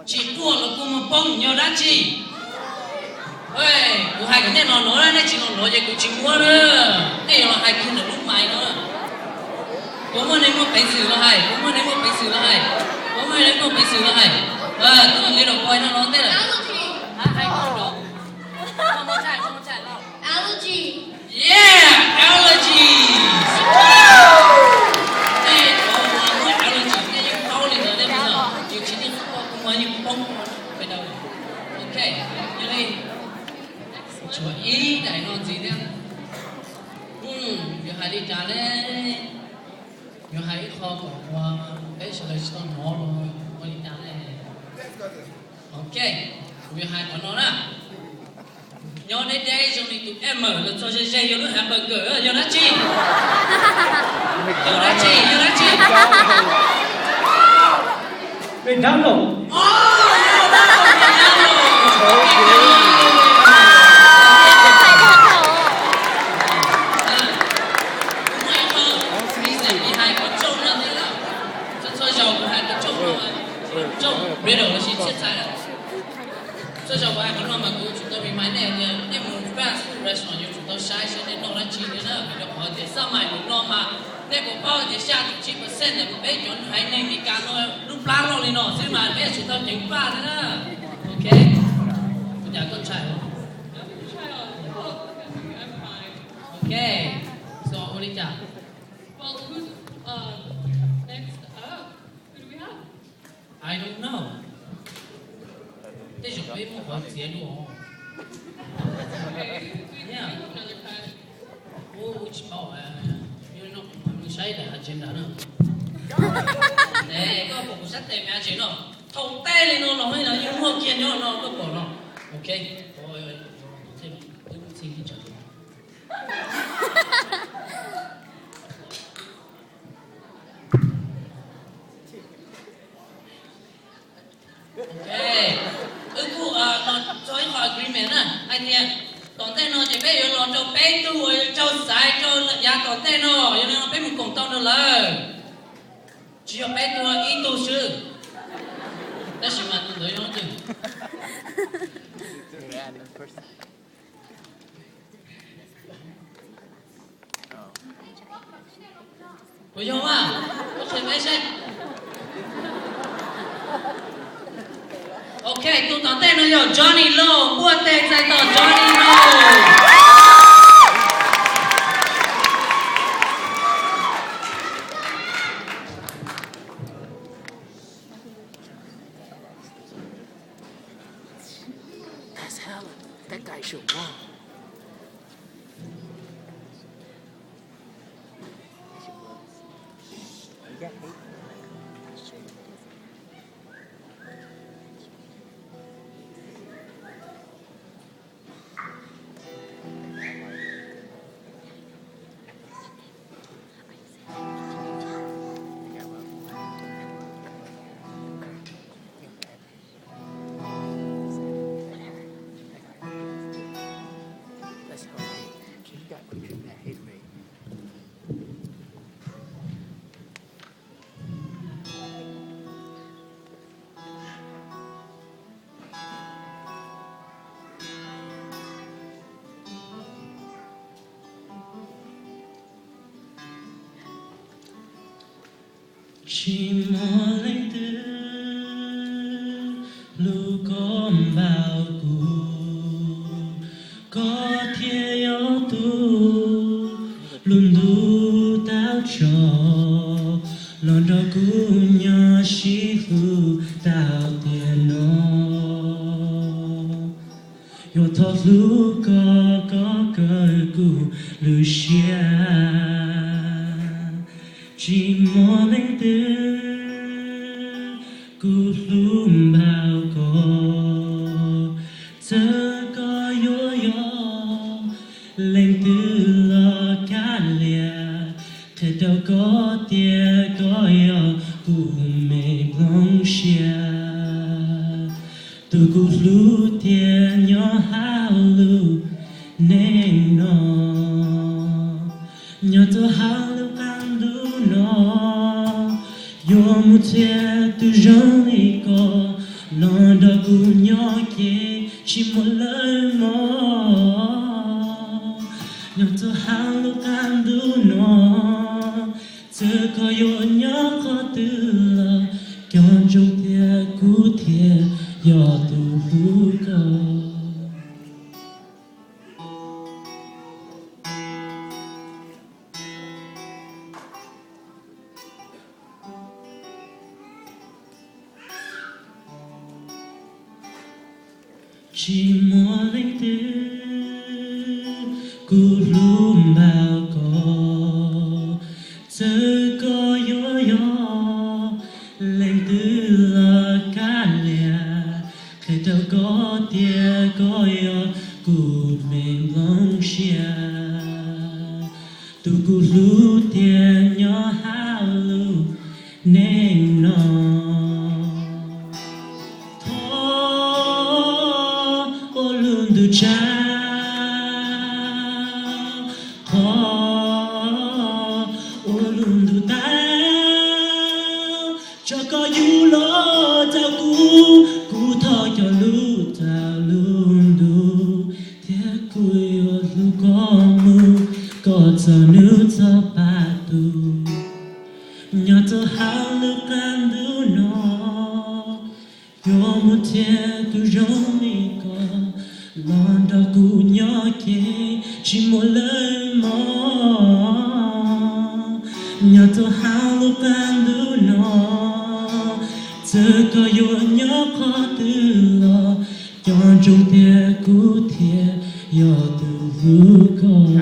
chỉ cua là cua một bông nhiều đã chỉ ơi của hai cái này nó nói ra này chỉ nó nói về của chỉ mua nữa đây là hai cái nó lúc mày nữa có mà nên một bánh sứ là hay có mà nên một bánh sứ là hay có mà nên một bánh sứ là hay tôi là lấy đầu coi nó nói thế là hai con đó không muốn chạy đâu allergy yeah allergy đây có một allergy này những đau lên rồi đây bây giờ nhiều chỉ đi không có những bông phải đâu ok như đây chú ý đại non gì đấy giờ hai đi trả đấy giờ hai khó có qua cái sự lấy son nó rồi qua đi trả đấy ok giờ hai con nó nè nhớ đến đây rồi thì tụi em mở là cho dây cho nó hamburger giờ nó chi Bên đám lẩu biết rồi chị chết sai rồi. Sau giờ qua cái mà chúng ta bị máy này nên một fast food restaurant chúng ta sai sẽ đến đâu là chỉ đến đó vì nó có thể sao mà những nó mà nên có bao giờ xa thì 9% là bé chọn hay nên thì càng nó lúc lang rồi thì nó sẽ mà bé chúng ta chỉnh pha nữa đó. Ok. Bây giờ con trai không? Okay. So what is that? Well, who's next up? Who do we have? I don't know. Thế chúng biết một con gì luôn. Okay, we Yeah. can another cut. You know, mình say là trên đó nữa. Đấy, có bộ sách tem mẹ chuyện nó. Thâu tay lên nó nói là những mua kia nó có bỏ nó. Ok. Ôi ơi. Thế mình xin đi chợ. Ok. Cô nó cho agreement à, anh em. Còn tên nó chỉ biết nó cho bé tu cho sai cho nhà còn tên nó bé mình cùng tao nữa là chỉ cho bé tu ít tu sư. Đó là mà tôi nói nó chứ. Ủa không à? Có thể mấy xe. Ok, tôi tỏ tên nó rồi Johnny Low, mua tên giải tỏ Johnny Low. That's hell. That guy should walk. Chỉ muốn anh tư lưu con vào cụ có thể yếu tu luôn đủ tao cho lần đó cũ nhỏ chỉ phụ tao tiền nó yêu thọ lưu có cởi cụ lưu xia chỉ muốn anh tư cụ lùm bao có giờ có yo lên từ lo cá lìa thế đâu có tia có yo cụ mê bông xia từ cụ lù tia nhỏ hao lù nên nó nhỏ tôi hao lù càng lù nó yo mu tia tu jean iko lòng đó cũng nhỏ kia chỉ một lời mò nhớ tôi hàng lúc ăn đủ nó giờ có yêu nhớ khó từ là chọn trong thiệt cũ thiệt do từ hú có chỉ muốn anh tư cú lùm bao có giờ có yo lên tư là cá lẻ khi đâu có tia có yo cú mình lòng xia tu cú lú tia nhỏ hao lu nên nó du cha olum du ta cho có du lo tao cú thọ cho lu tao luôn du thế cùi lu có cho nữ cho ba tu nhớ cho hao lu can du nó yo một thế cứ rong mi có lòng đó cũng nhỏ kia chỉ một lời mò nhớ tôi hao lúc ăn đủ nó giờ có yêu nhớ khó từ lo chọn trong tia cũ thiệt do từ vu con